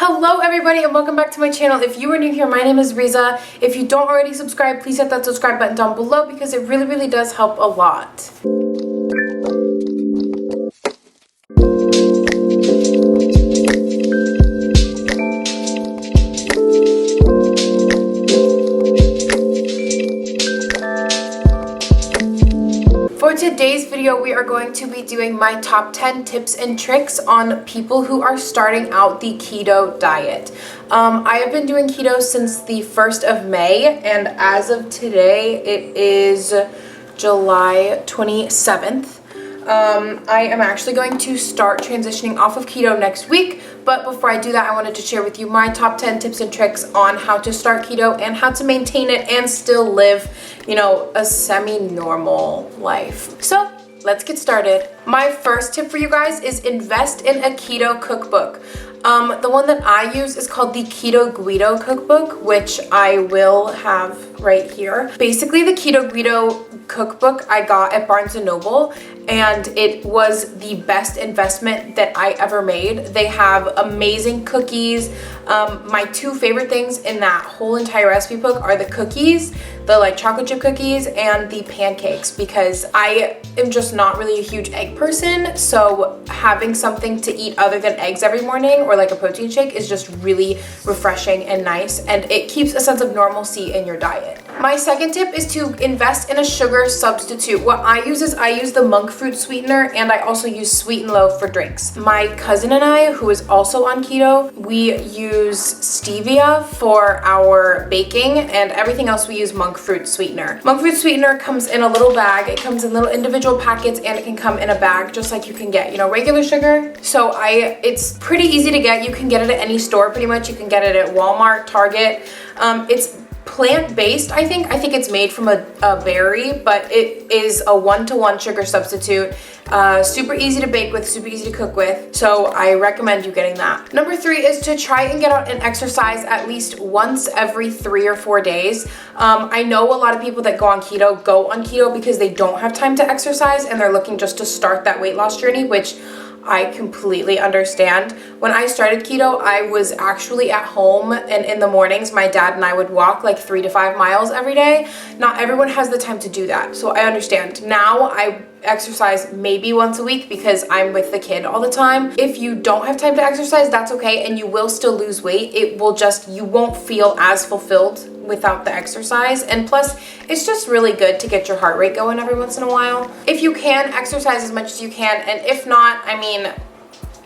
Hello everybody and welcome back to my channel. If you are new here, my name is Riza. If you don't already subscribe, please hit that subscribe button down below because it really does help a lot. For today's video, we are going to be doing my top 10 tips and tricks on people who are starting out the keto diet. I have been doing keto since the 1st of May, and as of today, it is July 27th. I am actually going to start transitioning off of keto next week, but before I do that, I wanted to share with you my top 10 tips and tricks on how to start keto and how to maintain it and still live, a semi-normal life. So let's get started. My first tip for you guys is invest in a keto cookbook. The one that I use is called the Keto Guido cookbook, which I will have right here. Basically, the Keto Guido cookbook I got at Barnes & Noble, and it was the best investment that I ever made. They have amazing cookies. My two favorite things in that whole entire recipe book are the cookies, the chocolate chip cookies, and the pancakes, because I am just not really a huge egg person, so having something to eat other than eggs every morning or like a protein shake is just really refreshing and nice, and it keeps a sense of normalcy in your diet. My second tip is to invest in a sugar substitute. What I use is I use the monk fruit sweetener, and I also use Sweet and Low for drinks. My cousin and I, who is also on keto, we use stevia for our baking, and everything else we use monk fruit sweetener. Monk fruit sweetener comes in a little bag. It comes in little individual packets, and it can come in a bag just like you can get, regular sugar. So it's pretty easy to get. You can get it at any store pretty much. You can get it at Walmart, Target. It's plant-based, I think. I think it's made from a berry, but it is a 1-to-1 sugar substitute. Super easy to bake with, super easy to cook with. So I recommend you getting that. Number 3 is to try and get out and exercise at least once every 3 or 4 days. I know a lot of people that go on keto because they don't have time to exercise and they're looking just to start that weight loss journey, which I completely understand. When I started keto, I was actually at home, and in the mornings, my dad and I would walk 3 to 5 miles every day. Not everyone has the time to do that, so I understand. Now I exercise maybe once a week because I'm with the kid all the time. If you don't have time to exercise, that's okay, and you will still lose weight. You won't feel as fulfilled without the exercise, and plus it's just really good to get your heart rate going every once in a while. If you can, exercise as much as you can, and if not,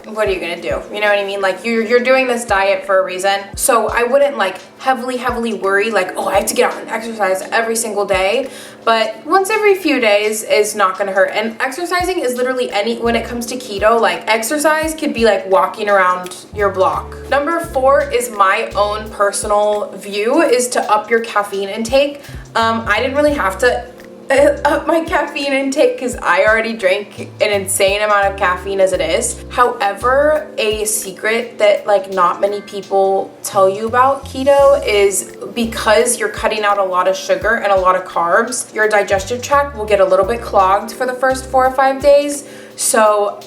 what are you gonna do? You know what I mean? You're doing this diet for a reason. So I wouldn't heavily worry oh, I have to get out and exercise every single day. But once every few days is not gonna hurt. And exercising is literally when it comes to keto, exercise could be walking around your block. Number 4 is my own personal view, is to up your caffeine intake. I didn't really have to up my caffeine intake because I already drink an insane amount of caffeine as it is. However, a secret that not many people tell you about keto is because you're cutting out a lot of sugar and a lot of carbs, your digestive tract will get a little bit clogged for the first 4 or 5 days. So,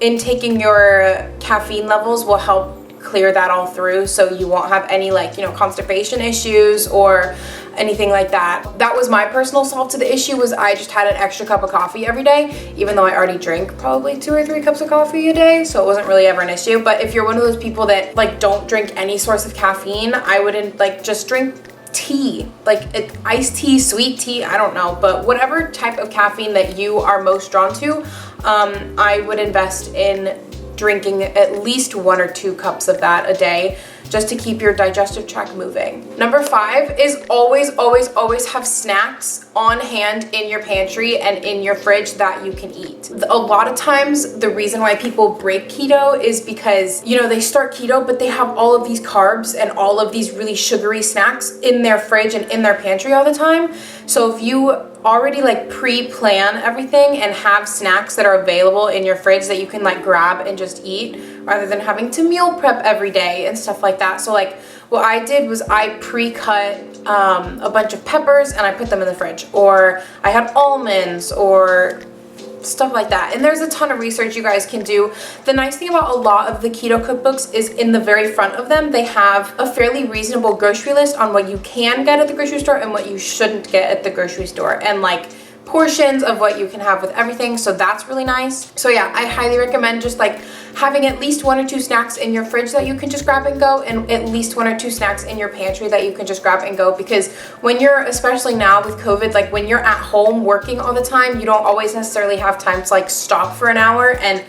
intaking your caffeine levels will help clear that all through, so you won't have any constipation issues or anything like that. That was my personal solve to the issue, was I just had an extra cup of coffee every day, even though I already drink probably 2 or 3 cups of coffee a day, so it wasn't really ever an issue. But if you're one of those people that don't drink any source of caffeine, I wouldn't just drink tea, iced tea, sweet tea, I don't know, but whatever type of caffeine that you are most drawn to, I would invest in drinking at least 1 or 2 cups of that a day, just to keep your digestive tract moving. Number 5 is always have snacks on hand in your pantry and in your fridge that you can eat. A lot of times, the reason why people break keto is because, they start keto, but they have all of these carbs and all of these really sugary snacks in their fridge and in their pantry all the time. So if you already pre-plan everything and have snacks that are available in your fridge that you can grab and just eat, rather than having to meal prep every day and stuff like that. So what I did was I pre-cut a bunch of peppers and I put them in the fridge, or I had almonds or stuff like that. And there's a ton of research you guys can do. The nice thing about a lot of the keto cookbooks is in the very front of them, they have a fairly reasonable grocery list on what you can get at the grocery store and what you shouldn't get at the grocery store, and like portions of what you can have with everything. So that's really nice. So yeah, I highly recommend just like having at least 1 or 2 snacks in your fridge that you can just grab and go, and at least 1 or 2 snacks in your pantry that you can just grab and go, because when you're, especially now with COVID, like when you're at home working all the time, you don't always necessarily have time to like stop for an hour and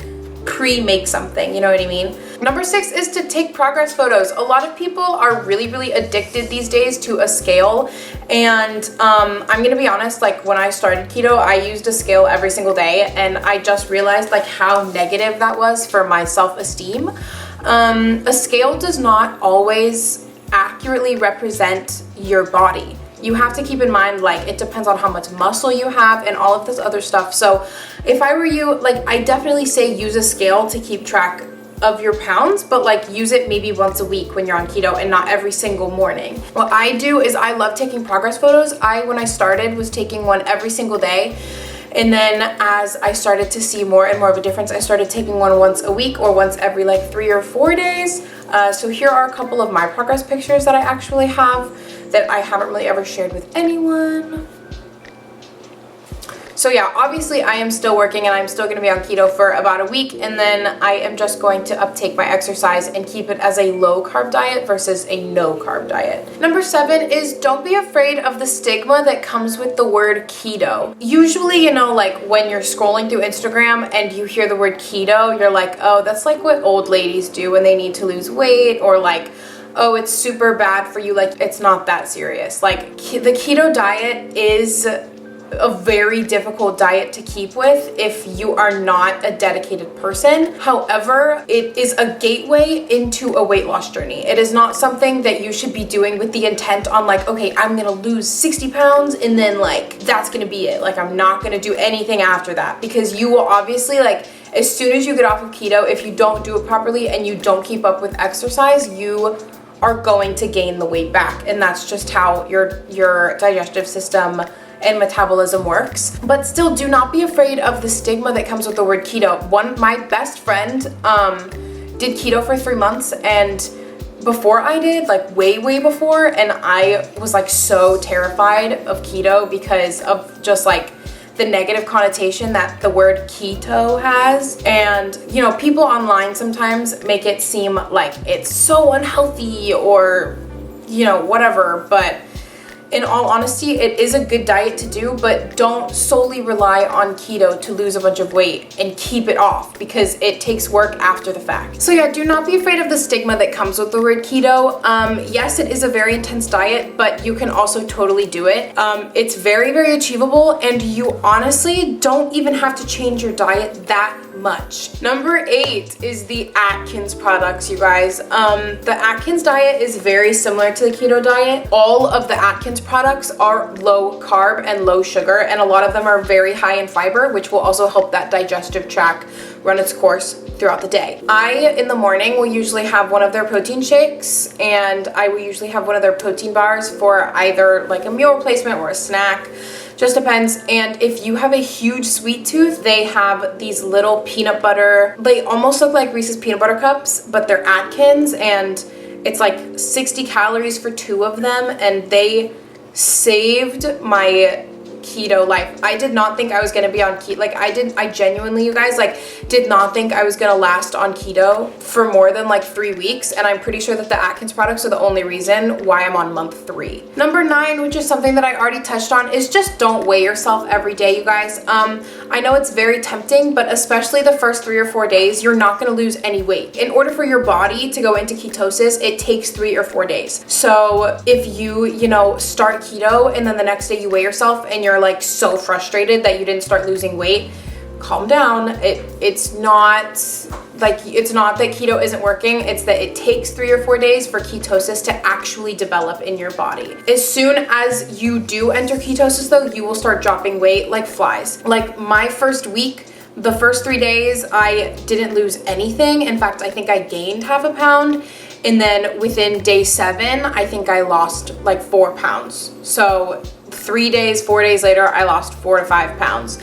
pre-make something, you know what I mean? Number 6 is to take progress photos. A lot of people are really addicted these days to a scale, and I'm gonna be honest, like when I started keto, I used a scale every single day, and I just realized like how negative that was for my self-esteem. A scale does not always accurately represent your body. You have to keep in mind, like, it depends on how much muscle you have and all of this other stuff. So if I were you, like, I definitely say use a scale to keep track of your pounds, but like use it maybe once a week when you're on keto and not every single morning. What I do is I love taking progress photos. When I started, was taking one every single day. And then as I started to see more and more of a difference, I started taking one once a week or once every like 3 or 4 days. So here are a couple of my progress pictures that I actually have that I haven't really ever shared with anyone. So yeah, obviously I am still working and I'm still going to be on keto for about a week, and then I am just going to uptake my exercise and keep it as a low carb diet versus a no carb diet. Number 7 is don't be afraid of the stigma that comes with the word keto. Usually, you know, like when you're scrolling through Instagram and you hear the word keto, you're like, oh, that's like what old ladies do when they need to lose weight, or like, oh, it's super bad for you. Like, it's not that serious. Like, the keto diet is a very difficult diet to keep with if you are not a dedicated person. However, it is a gateway into a weight loss journey. It is not something that you should be doing with the intent on like, okay, I'm gonna lose 60 pounds and then like, that's gonna be it. Like, I'm not gonna do anything after that, because you will obviously, like, as soon as you get off of keto, if you don't do it properly and you don't keep up with exercise, you are going to gain the weight back. And that's just how your digestive system and metabolism works. But still, do not be afraid of the stigma that comes with the word keto. My best friend did keto for 3 months, and before I did, like way before, and I was like so terrified of keto because of just like the negative connotation that the word keto has. And you know, people online sometimes make it seem like it's so unhealthy or, you know, whatever, but in all honesty, it is a good diet to do, but don't solely rely on keto to lose a bunch of weight and keep it off, because it takes work after the fact. So yeah, do not be afraid of the stigma that comes with the word keto. Yes, it is a very intense diet, but you can also totally do it. It's very achievable, and you honestly don't even have to change your diet that much. Number 8 is the Atkins products, you guys. The Atkins diet is very similar to the keto diet. All of the Atkins products are low carb and low sugar, and a lot of them are very high in fiber, which will also help that digestive tract run its course throughout the day. In the morning, will usually have one of their protein shakes, and I will usually have one of their protein bars for either like a meal replacement or a snack. Just depends. And if you have a huge sweet tooth, they have these little peanut butter, they almost look like Reese's peanut butter cups, but they're Atkins, and it's like 60 calories for 2 of them, and they saved my keto life. I did not think I was gonna be on keto. Like, I genuinely, you guys, like, did not think I was gonna last on keto for more than like 3 weeks, and I'm pretty sure that the Atkins products are the only reason why I'm on month 3. Number 9, which is something that I already touched on, is just don't weigh yourself every day, you guys. I know it's very tempting, but especially the first 3 or 4 days, you're not gonna lose any weight. In order for your body to go into ketosis, it takes 3 or 4 days. So if you know, start keto and then the next day you weigh yourself and you're like so frustrated that you didn't start losing weight, calm down. It's not that keto isn't working. It's that it takes 3 or 4 days for ketosis to actually develop in your body. As soon as you do enter ketosis though, you will start dropping weight like flies. Like my first week, the first 3 days, I didn't lose anything. In fact, I think I gained half a pound. And then within day 7, I think I lost like 4 pounds. So 3 days, 4 days later, I lost 4 to 5 pounds.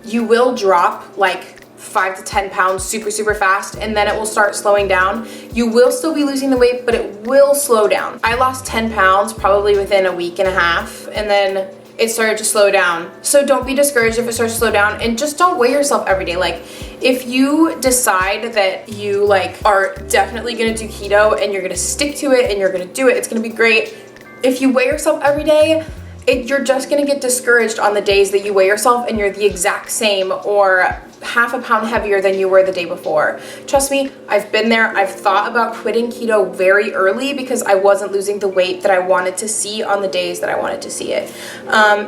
you will drop like 5 to 10 pounds super fast, and then it will start slowing down. You will still be losing the weight, but it will slow down. I lost 10 pounds probably within a week and a half, and then it started to slow down. So don't be discouraged if it starts to slow down, and just don't weigh yourself every day. Like, if you decide that you like are definitely gonna do keto and you're gonna stick to it and you're gonna do it, it's gonna be great. If you weigh yourself every day, you're just gonna get discouraged on the days that you weigh yourself and you're the exact same or half a pound heavier than you were the day before. Trust me, I've been there. I've thought about quitting keto very early because I wasn't losing the weight that I wanted to see on the days that I wanted to see it.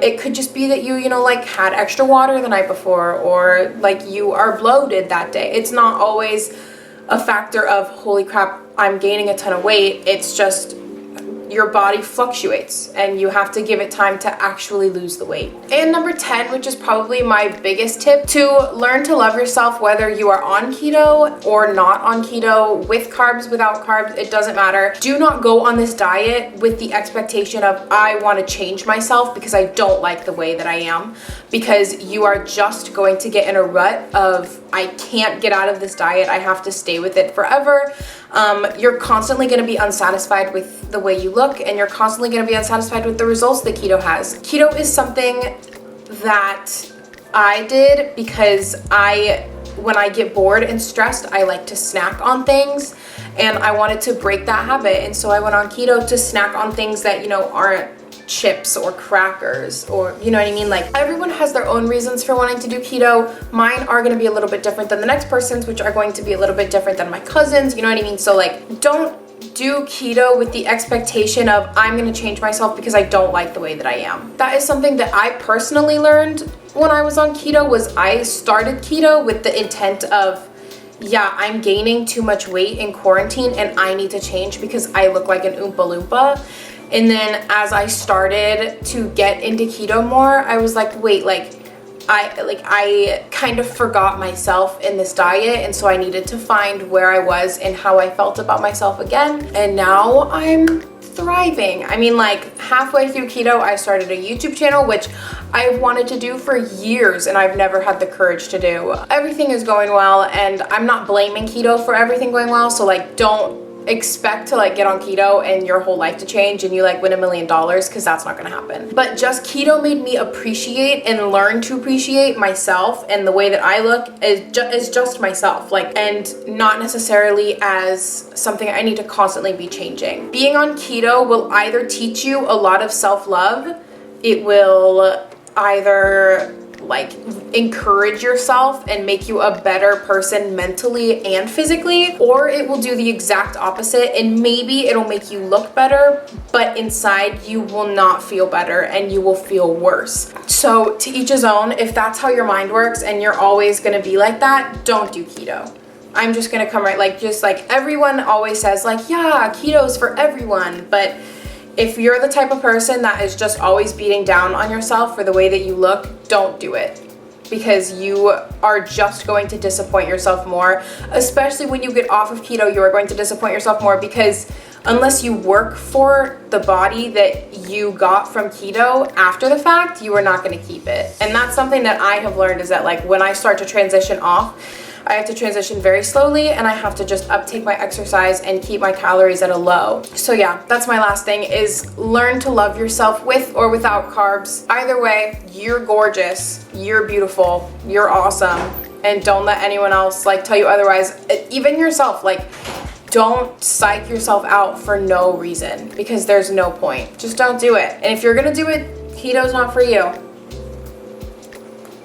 It could just be that you know, like had extra water the night before, or like you are bloated that day. It's not always a factor of, holy crap, I'm gaining a ton of weight. It's just your body fluctuates and you have to give it time to actually lose the weight. And number 10, which is probably my biggest tip, to learn to love yourself whether you are on keto or not on keto, with carbs, without carbs, it doesn't matter. Do not go on this diet with the expectation of, I want to change myself because I don't like the way that I am, because you are just going to get in a rut of, I can't get out of this diet, I have to stay with it forever. You're constantly going to be unsatisfied with the way you look, and you're constantly going to be unsatisfied with the results that keto has. Keto is something that I did because when I get bored and stressed, I like to snack on things, and I wanted to break that habit. And so I went on keto to snack on things that, you know, aren't chips or crackers, or you know what I mean? Like, everyone has their own reasons for wanting to do keto. Mine are going to be a little bit different than the next person's, which are going to be a little bit different than my cousin's, you know what I mean? So like, don't do keto with the expectation of, I'm going to change myself because I don't like the way that I am. That is something that I personally learned when I was on keto. Was I started keto with the intent of, yeah, I'm gaining too much weight in quarantine and I need to change because I look like an Oompa Loompa. And then as I started to get into keto more, I was like, wait, I kind of forgot myself in this diet, and so I needed to find where I was and how I felt about myself again. And now I'm thriving. I mean, like, halfway through keto, I started a YouTube channel, which I've wanted to do for years and I've never had the courage to do. Everything is going well, and I'm not blaming keto for everything going well, so like, don't expect to like get on keto and your whole life to change and you like win $1 million, because that's not gonna happen. But just keto made me appreciate and learn to appreciate myself and the way that I look is just myself, like, and not necessarily as something I need to constantly be changing. Being on keto will either teach you a lot of self-love, it will either like encourage yourself and make you a better person mentally and physically, or it will do the exact opposite and maybe it'll make you look better, but inside you will not feel better and you will feel worse. So to each his own. If that's how your mind works and you're always going to be like that, don't do keto. I'm just going to come right, like, just like everyone always says, like, yeah, keto is for everyone, but if you're the type of person that is just always beating down on yourself for the way that you look, don't do it, because you are just going to disappoint yourself more. Especially when you get off of keto, you are going to disappoint yourself more, because unless you work for the body that you got from keto after the fact, you are not going to keep it. And that's something that I have learned, is that like when I start to transition off, I have to transition very slowly, and I have to just uptake my exercise and keep my calories at a low. So yeah, that's my last thing, is learn to love yourself with or without carbs. Either way, you're gorgeous, you're beautiful, you're awesome, and don't let anyone else like tell you otherwise. Even yourself, like, don't psych yourself out for no reason, because there's no point. Just don't do it. And if you're gonna do it, keto's not for you.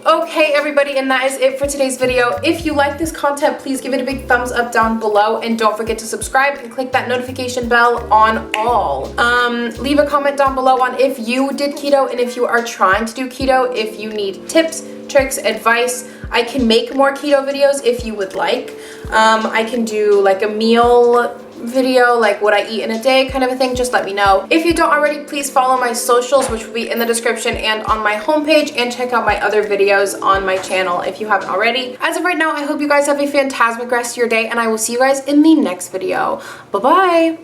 Okay, everybody, and that is it for today's video. If you like this content, please give it a big thumbs up down below, and don't forget to subscribe and click that notification bell on all. Leave a comment down below on if you did keto and if you are trying to do keto, if you need tips, tricks, advice. I can make more keto videos if you would like. I can do like a meal video, like what I eat in a day kind of a thing. Just let me know. If you don't already, please follow my socials, which will be in the description and on my homepage, and check out my other videos on my channel if you haven't already. As of right now, I hope you guys have a fantastic rest of your day, and I will see you guys in the next video. Bye bye.